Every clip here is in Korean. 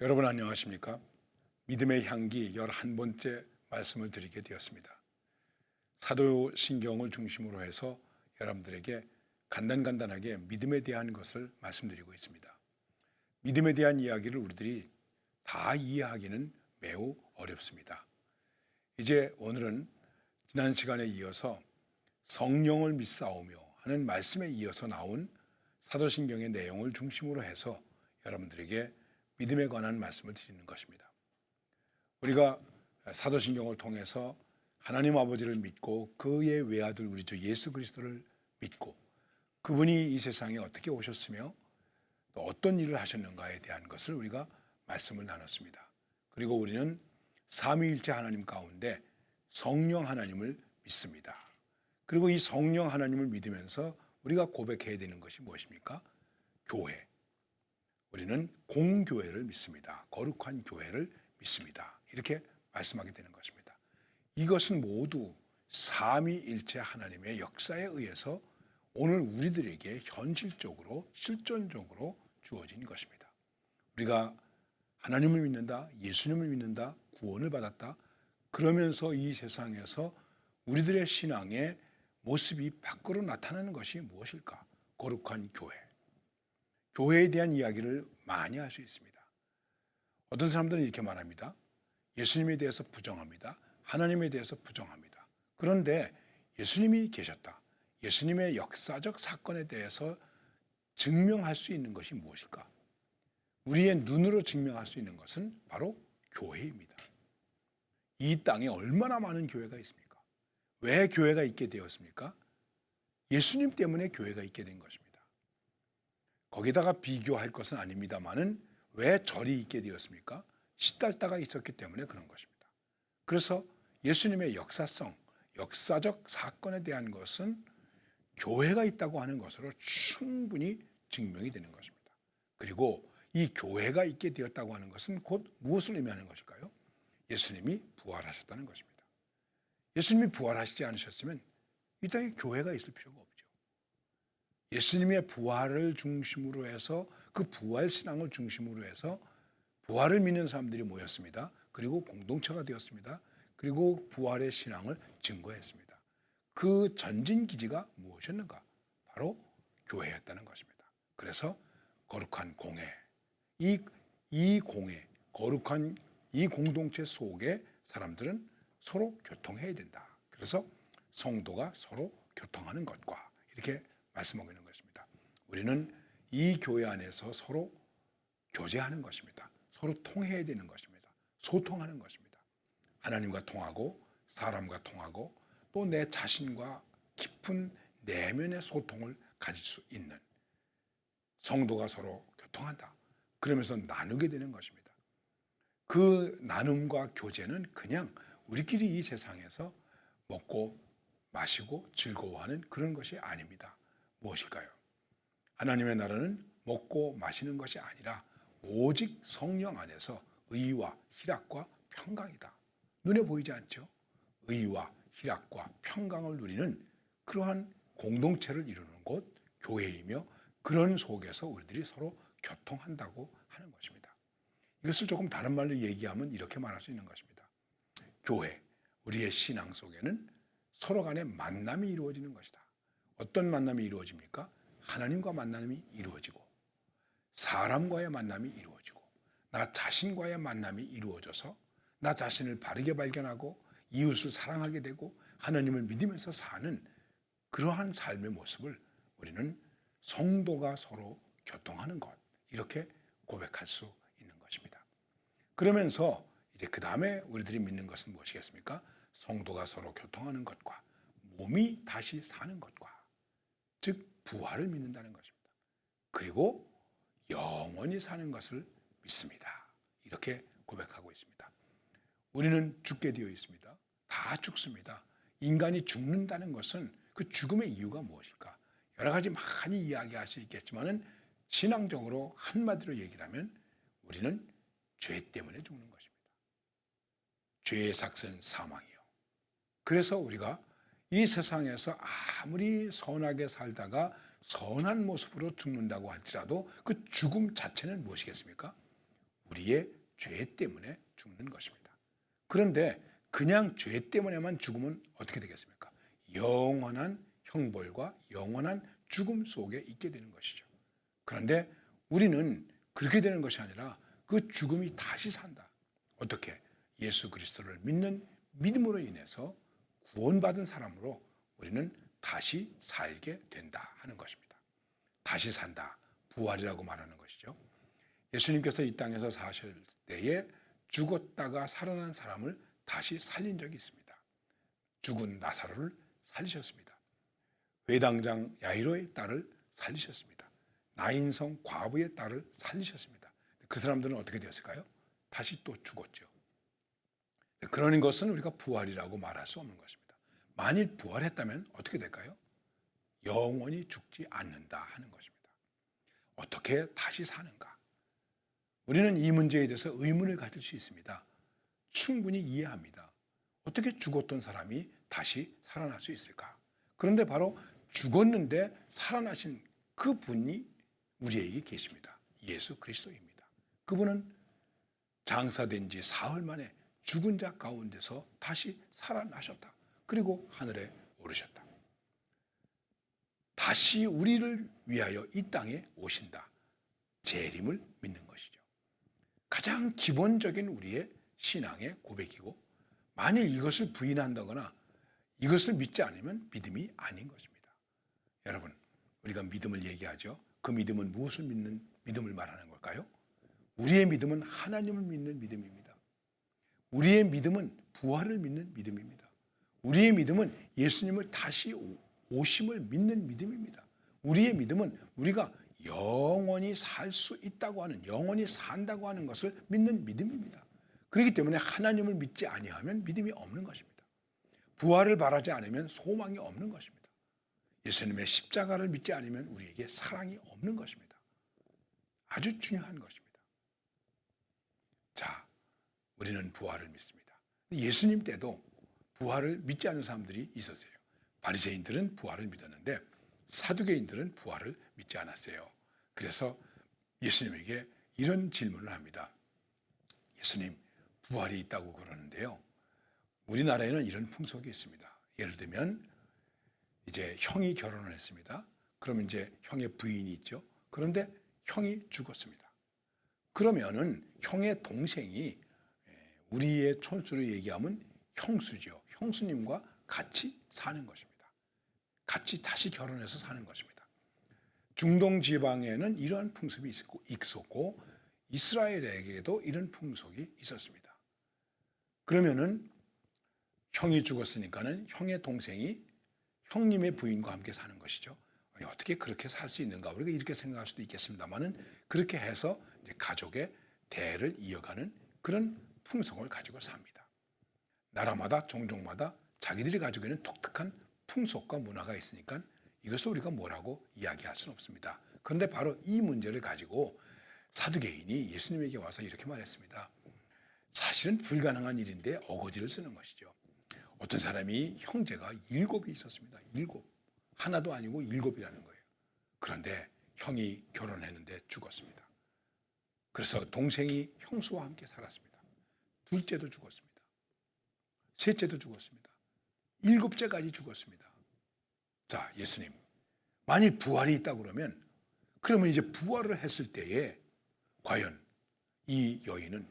여러분 안녕하십니까? 믿음의 향기 11번째 말씀을 드리게 되었습니다. 사도신경을 중심으로 해서 여러분들에게 간단하게 믿음에 대한 것을 말씀드리고 있습니다. 믿음에 대한 이야기를 우리들이 다 이해하기는 매우 어렵습니다. 이제 오늘은 지난 시간에 이어서 성령을 믿사오며 하는 말씀에 이어서 나온 사도신경의 내용을 중심으로 해서 여러분들에게 믿음에 관한 말씀을 드리는 것입니다. 우리가 사도신경을 통해서 하나님 아버지를 믿고 그의 외아들 우리 주 예수 그리스도를 믿고 그분이 이 세상에 어떻게 오셨으며 또 어떤 일을 하셨는가에 대한 것을 우리가 말씀을 나눴습니다. 그리고 우리는 삼위일체 하나님 가운데 성령 하나님을 믿습니다. 그리고 이 성령 하나님을 믿으면서 우리가 고백해야 되는 것이 무엇입니까? 교회. 우리는 공교회를 믿습니다. 거룩한 교회를 믿습니다. 이렇게 말씀하게 되는 것입니다. 이것은 모두 삼위일체 하나님의 역사에 의해서 오늘 우리들에게 현실적으로 실존적으로 주어진 것입니다. 우리가 하나님을 믿는다, 예수님을 믿는다, 구원을 받았다. 그러면서 이 세상에서 우리들의 신앙의 모습이 밖으로 나타나는 것이 무엇일까? 거룩한 교회. 교회에 대한 이야기를 많이 할 수 있습니다. 어떤 사람들은 이렇게 말합니다. 예수님에 대해서 부정합니다. 하나님에 대해서 부정합니다. 그런데 예수님이 계셨다. 예수님의 역사적 사건에 대해서 증명할 수 있는 것이 무엇일까? 우리의 눈으로 증명할 수 있는 것은 바로 교회입니다. 이 땅에 얼마나 많은 교회가 있습니까? 왜 교회가 있게 되었습니까? 예수님 때문에 교회가 있게 된 것입니다. 거기다가 비교할 것은 아닙니다만은 왜 절이 있게 되었습니까? 시달다가 있었기 때문에 그런 것입니다. 그래서 예수님의 역사성, 역사적 사건에 대한 것은 교회가 있다고 하는 것으로 충분히 증명이 되는 것입니다. 그리고 이 교회가 있게 되었다고 하는 것은 곧 무엇을 의미하는 것일까요? 예수님이 부활하셨다는 것입니다. 예수님이 부활하시지 않으셨으면 이 땅에 교회가 있을 필요가 없죠. 예수님의 부활을 중심으로 해서 그 부활 신앙을 중심으로 해서 부활을 믿는 사람들이 모였습니다. 그리고 공동체가 되었습니다. 그리고 부활의 신앙을 증거했습니다. 그 전진 기지가 무엇이었는가? 바로 교회였다는 것입니다. 그래서 거룩한 공회, 이 공회, 거룩한 이 공동체 속에 사람들은 서로 교통해야 된다. 그래서 성도가 서로 교통하는 것과 이렇게 말씀하고 있는 것입니다. 우리는 이 교회 안에서 서로 교제하는 것입니다. 서로 통해야 되는 것입니다. 소통하는 것입니다. 하나님과 통하고 사람과 통하고 또 내 자신과 깊은 내면의 소통을 가질 수 있는 성도가 서로 교통한다. 그러면서 나누게 되는 것입니다. 그 나눔과 교제는 그냥 우리끼리 이 세상에서 먹고 마시고 즐거워하는 그런 것이 아닙니다. 무엇일까요? 하나님의 나라는 먹고 마시는 것이 아니라 오직 성령 안에서 의와 희락과 평강이다. 눈에 보이지 않죠? 의와 희락과 평강을 누리는 그러한 공동체를 이루는 곳 교회이며 그런 속에서 우리들이 서로 교통한다고 하는 것입니다. 이것을 조금 다른 말로 얘기하면 이렇게 말할 수 있는 것입니다. 교회, 우리의 신앙 속에는 서로 간의 만남이 이루어지는 것이다. 어떤 만남이 이루어집니까? 하나님과 만남이 이루어지고 사람과의 만남이 이루어지고 나 자신과의 만남이 이루어져서 나 자신을 바르게 발견하고 이웃을 사랑하게 되고 하나님을 믿으면서 사는 그러한 삶의 모습을 우리는 성도가 서로 교통하는 것 이렇게 고백할 수 있는 것입니다. 그러면서 이제 그 다음에 우리들이 믿는 것은 무엇이겠습니까? 성도가 서로 교통하는 것과 몸이 다시 사는 것과 즉 부활을 믿는다는 것입니다. 그리고 영원히 사는 것을 믿습니다. 이렇게 고백하고 있습니다. 우리는 죽게 되어 있습니다. 다 죽습니다. 인간이 죽는다는 것은 그 죽음의 이유가 무엇일까? 여러 가지 많이 이야기할 수 있겠지만은 신앙적으로 한마디로 얘기를 하면 우리는 죄 때문에 죽는 것입니다. 죄의 삭은 사망이요. 그래서 우리가 이 세상에서 아무리 선하게 살다가 선한 모습으로 죽는다고 할지라도 그 죽음 자체는 무엇이겠습니까? 우리의 죄 때문에 죽는 것입니다. 그런데 그냥 죄 때문에만 죽으면 어떻게 되겠습니까? 영원한 형벌과 영원한 죽음 속에 있게 되는 것이죠. 그런데 우리는 그렇게 되는 것이 아니라 그 죽음이 다시 산다. 어떻게? 예수 그리스도를 믿는 믿음으로 인해서 구원받은 사람으로 우리는 다시 살게 된다 하는 것입니다. 다시 산다. 부활이라고 말하는 것이죠. 예수님께서 이 땅에서 사실 때에 죽었다가 살아난 사람을 다시 살린 적이 있습니다. 죽은 나사로를 살리셨습니다. 회당장 야이로의 딸을 살리셨습니다. 나인성 과부의 딸을 살리셨습니다. 그 사람들은 어떻게 되었을까요? 다시 또 죽었죠. 그러는 것은 우리가 부활이라고 말할 수 없는 것입니다. 만일 부활했다면 어떻게 될까요? 영원히 죽지 않는다 하는 것입니다. 어떻게 다시 사는가? 우리는 이 문제에 대해서 의문을 가질 수 있습니다. 충분히 이해합니다. 어떻게 죽었던 사람이 다시 살아날 수 있을까? 그런데 바로 죽었는데 살아나신 그 분이 우리에게 계십니다. 예수 그리스도입니다. 그분은 장사된 지 사흘 만에 죽은 자 가운데서 다시 살아나셨다. 그리고 하늘에 오르셨다. 다시 우리를 위하여 이 땅에 오신다. 재림을 믿는 것이죠. 가장 기본적인 우리의 신앙의 고백이고, 만일 이것을 부인한다거나 이것을 믿지 않으면 믿음이 아닌 것입니다. 여러분, 우리가 믿음을 얘기하죠. 그 믿음은 무엇을 믿는 믿음을 말하는 걸까요? 우리의 믿음은 하나님을 믿는 믿음입니다. 우리의 믿음은 부활을 믿는 믿음입니다. 우리의 믿음은 예수님을 다시 오심을 믿는 믿음입니다. 우리의 믿음은 우리가 영원히 살 수 있다고 하는, 영원히 산다고 하는 것을 믿는 믿음입니다. 그렇기 때문에 하나님을 믿지 아니하면 믿음이 없는 것입니다. 부활을 바라지 않으면 소망이 없는 것입니다. 예수님의 십자가를 믿지 않으면 우리에게 사랑이 없는 것입니다. 아주 중요한 것입니다. 자, 우리는 부활을 믿습니다. 예수님 때도 부활을 믿지 않는 사람들이 있었어요. 바리새인들은 부활을 믿었는데 사두개인들은 부활을 믿지 않았어요. 그래서 예수님에게 이런 질문을 합니다. 예수님, 부활이 있다고 그러는데요. 우리나라에는 이런 풍속이 있습니다. 예를 들면 이제 형이 결혼을 했습니다. 그러면 이제 형의 부인이 있죠. 그런데 형이 죽었습니다. 그러면은 형의 동생이, 우리의 촌수로 얘기하면 형수죠. 형수님과 같이 사는 것입니다. 같이 다시 결혼해서 사는 것입니다. 중동 지방에는 이러한 풍습이 있었고 이스라엘에게도 이런 풍속이 있었습니다. 그러면은 형이 죽었으니까는 형의 동생이 형님의 부인과 함께 사는 것이죠. 아니, 어떻게 그렇게 살 수 있는가? 우리가 이렇게 생각할 수도 있겠습니다만은 그렇게 해서 이제 가족의 대를 이어가는 그런 풍속을 가지고 삽니다. 나라마다 종족마다 자기들이 가지고 있는 독특한 풍속과 문화가 있으니까 이것을 우리가 뭐라고 이야기할 수는 없습니다. 그런데 바로 이 문제를 가지고 사두개인이 예수님에게 와서 이렇게 말했습니다. 사실은 불가능한 일인데 어거지를 쓰는 것이죠. 어떤 사람이 형제가 7이 있었습니다. 7. 하나도 아니고 7이라는 거예요. 그런데 형이 결혼했는데 죽었습니다. 그래서 동생이 형수와 함께 살았습니다. 둘째도 죽었습니다. 셋째도 죽었습니다. 7째까지 죽었습니다. 자, 예수님, 만일 부활이 있다고 그러면 이제 부활을 했을 때에 과연 이 여인은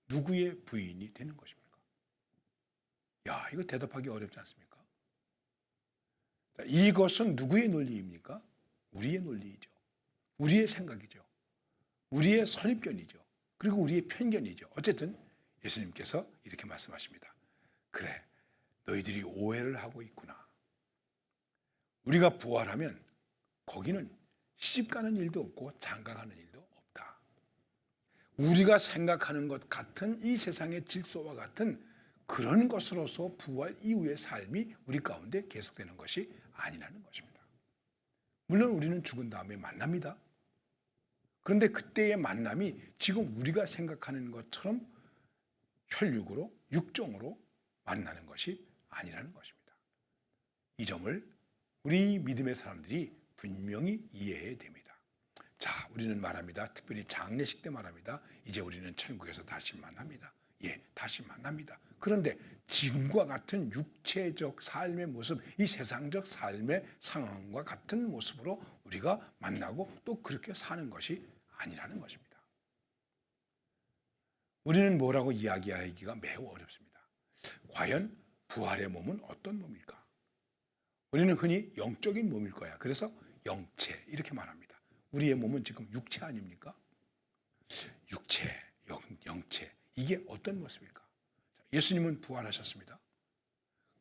누구의 부인이 되는 것입니까? 야, 이거 대답하기 어렵지 않습니까? 자, 이것은 누구의 논리입니까? 우리의 논리이죠. 우리의 생각이죠. 우리의 선입견이죠. 그리고 우리의 편견이죠. 어쨌든 예수님께서 이렇게 말씀하십니다. 그래, 너희들이 오해를 하고 있구나. 우리가 부활하면 거기는 시집가는 일도 없고 장가가는 일도 없다. 우리가 생각하는 것 같은 이 세상의 질서와 같은 그런 것으로서 부활 이후의 삶이 우리 가운데 계속되는 것이 아니라는 것입니다. 물론 우리는 죽은 다음에 만납니다. 그런데 그때의 만남이 지금 우리가 생각하는 것처럼 혈육으로, 육정으로 만나는 것이 아니라는 것입니다. 이 점을 우리 믿음의 사람들이 분명히 이해해야 됩니다. 자, 우리는 말합니다. 특별히 장례식 때 말합니다. 이제 우리는 천국에서 다시 만납니다. 예, 다시 만납니다. 그런데 지금과 같은 육체적 삶의 모습, 이 세상적 삶의 상황과 같은 모습으로 우리가 만나고 또 그렇게 사는 것이 아니라는 것입니다. 우리는 뭐라고 이야기하기가 매우 어렵습니다. 과연 부활의 몸은 어떤 몸일까? 우리는 흔히 영적인 몸일 거야. 그래서 영체 이렇게 말합니다. 우리의 몸은 지금 육체 아닙니까? 육체, 영체 이게 어떤 모습일까? 예수님은 부활하셨습니다.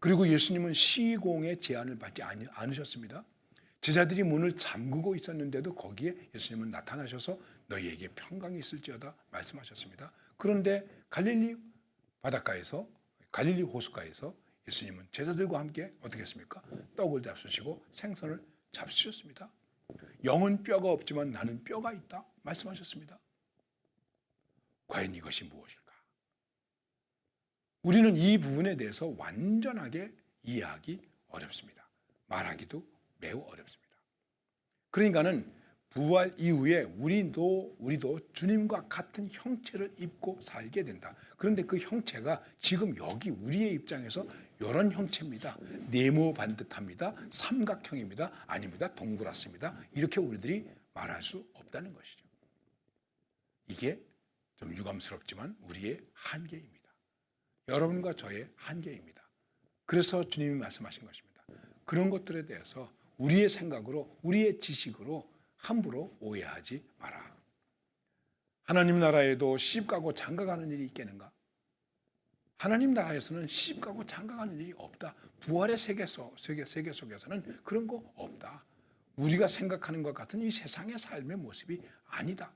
그리고 예수님은 시공의 제한을 받지 않으셨습니다. 제자들이 문을 잠그고 있었는데도 거기에 예수님은 나타나셔서 너희에게 평강이 있을지어다 말씀하셨습니다. 그런데 갈릴리 바닷가에서 갈릴리 호숫가에서 예수님은 제자들과 함께 어떻게 했습니까? 떡을 잡수시고 생선을 잡수셨습니다. 영은 뼈가 없지만 나는 뼈가 있다 말씀하셨습니다. 과연 이것이 무엇일까? 우리는 이 부분에 대해서 완전하게 이해하기 어렵습니다. 말하기도 매우 어렵습니다. 그러니까는 부활 이후에 우리도 주님과 같은 형체를 입고 살게 된다. 그런데 그 형체가 지금 여기 우리의 입장에서 이런 형체입니다. 네모 반듯합니다. 삼각형입니다. 아닙니다. 동그랗습니다. 이렇게 우리들이 말할 수 없다는 것이죠. 이게 좀 유감스럽지만 우리의 한계입니다. 여러분과 저의 한계입니다. 그래서 주님이 말씀하신 것입니다. 그런 것들에 대해서 우리의 생각으로 우리의 지식으로 함부로 오해하지 마라. 하나님 나라에도 시집가고 장가가는 일이 있겠는가? 하나님 나라에서는 시집가고 장가가는 일이 없다. 부활의 세계 속에서는 그런 거 없다. 우리가 생각하는 것 같은 이 세상의 삶의 모습이 아니다.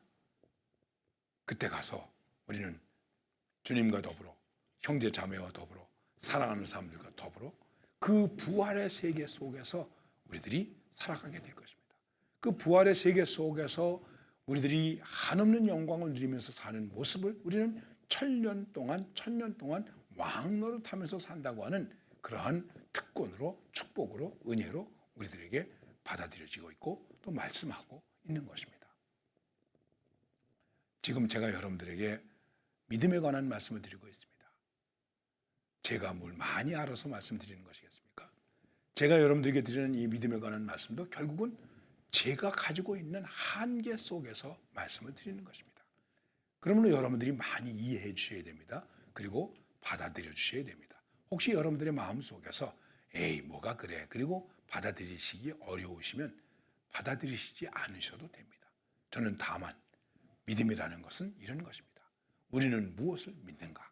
그때 가서 우리는 주님과 더불어 형제 자매와 더불어 사랑하는 사람들과 더불어 그 부활의 세계 속에서 우리들이 살아가게 될 것입니다. 그 부활의 세계 속에서 우리들이 한없는 영광을 누리면서 사는 모습을 우리는 천년 동안 왕노릇하면서 산다고 하는 그러한 특권으로 축복으로 은혜로 우리들에게 받아들여지고 있고 또 말씀하고 있는 것입니다. 지금 제가 여러분들에게 믿음에 관한 말씀을 드리고 있습니다. 제가 뭘 많이 알아서 말씀드리는 것이겠습니까? 제가 여러분들에게 드리는 이 믿음에 관한 말씀도 결국은 제가 가지고 있는 한계 속에서 말씀을 드리는 것입니다. 그러므로 여러분들이 많이 이해해 주셔야 됩니다. 그리고 받아들여 주셔야 됩니다. 혹시 여러분들의 마음 속에서 에이 뭐가 그래 그리고 받아들이시기 어려우시면 받아들이시지 않으셔도 됩니다. 저는 다만 믿음이라는 것은 이런 것입니다. 우리는 무엇을 믿는가?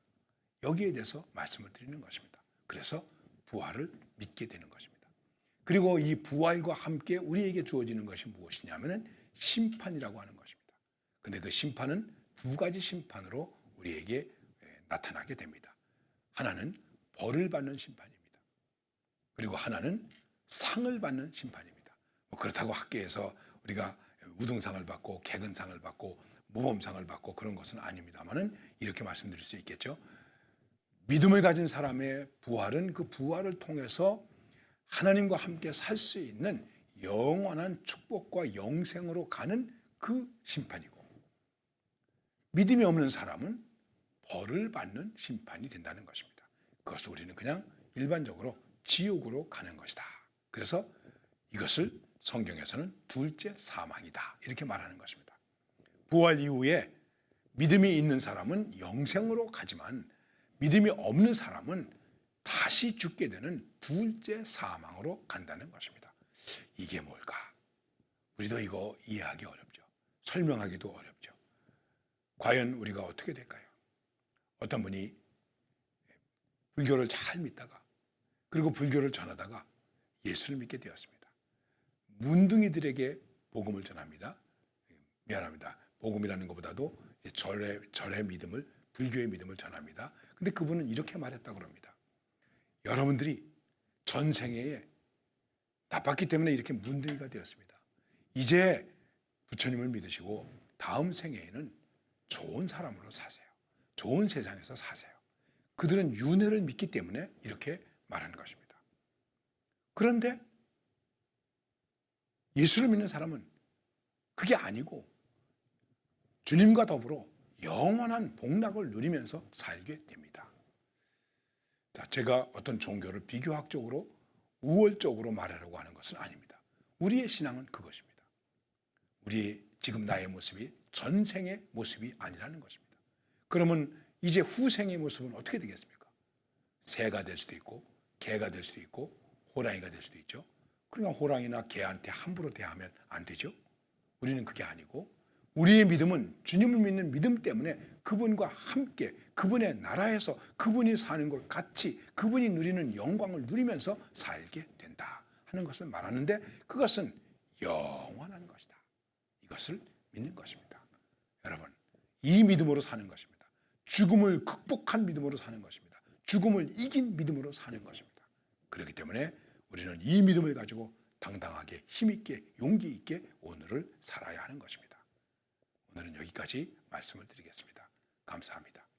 여기에 대해서 말씀을 드리는 것입니다. 그래서 부활을 믿게 되는 것입니다. 그리고 이 부활과 함께 우리에게 주어지는 것이 무엇이냐면 심판이라고 하는 것입니다. 그런데 그 심판은 두 가지 심판으로 우리에게 나타나게 됩니다. 하나는 벌을 받는 심판입니다. 그리고 하나는 상을 받는 심판입니다. 그렇다고 학계에서 우리가 우등상을 받고 개근상을 받고 모범상을 받고 그런 것은 아닙니다만은 이렇게 말씀드릴 수 있겠죠. 믿음을 가진 사람의 부활은 그 부활을 통해서 하나님과 함께 살 수 있는 영원한 축복과 영생으로 가는 그 심판이고, 믿음이 없는 사람은 벌을 받는 심판이 된다는 것입니다. 그것을 우리는 그냥 일반적으로 지옥으로 가는 것이다. 그래서 이것을 성경에서는 둘째 사망이다 이렇게 말하는 것입니다. 부활 이후에 믿음이 있는 사람은 영생으로 가지만 믿음이 없는 사람은 다시 죽게 되는 둘째 사망으로 간다는 것입니다. 이게 뭘까? 우리도 이거 이해하기 어렵죠. 설명하기도 어렵죠. 과연 우리가 어떻게 될까요? 어떤 분이 불교를 잘 믿다가 그리고 불교를 전하다가 예수를 믿게 되었습니다. 문둥이들에게 복음을 전합니다. 미안합니다. 복음이라는 것보다도 절의 믿음을, 불교의 믿음을 전합니다. 근데 그분은 이렇게 말했다고 합니다. 여러분들이 전생에 나빴기 때문에 이렇게 문둥이가 되었습니다. 이제 부처님을 믿으시고 다음 생애에는 좋은 사람으로 사세요. 좋은 세상에서 사세요. 그들은 윤회를 믿기 때문에 이렇게 말하는 것입니다. 그런데 예수를 믿는 사람은 그게 아니고 주님과 더불어 영원한 복락을 누리면서 살게 됩니다. 자, 제가 어떤 종교를 비교학적으로 우월적으로 말하려고 하는 것은 아닙니다. 우리의 신앙은 그것입니다. 우리의 지금 나의 모습이 전생의 모습이 아니라는 것입니다. 그러면 이제 후생의 모습은 어떻게 되겠습니까? 새가 될 수도 있고 개가 될 수도 있고 호랑이가 될 수도 있죠. 그러니까 호랑이나 개한테 함부로 대하면 안 되죠. 우리는 그게 아니고 우리의 믿음은 주님을 믿는 믿음 때문에 그분과 함께 그분의 나라에서 그분이 사는 걸 같이 그분이 누리는 영광을 누리면서 살게 된다 하는 것을 말하는데 그것은 영원한 것이다. 이것을 믿는 것입니다. 여러분, 이 믿음으로 사는 것입니다. 죽음을 극복한 믿음으로 사는 것입니다. 죽음을 이긴 믿음으로 사는 것입니다. 그렇기 때문에 우리는 이 믿음을 가지고 당당하게 힘있게 용기 있게 오늘을 살아야 하는 것입니다. 오늘은 여기까지 말씀을 드리겠습니다. 감사합니다.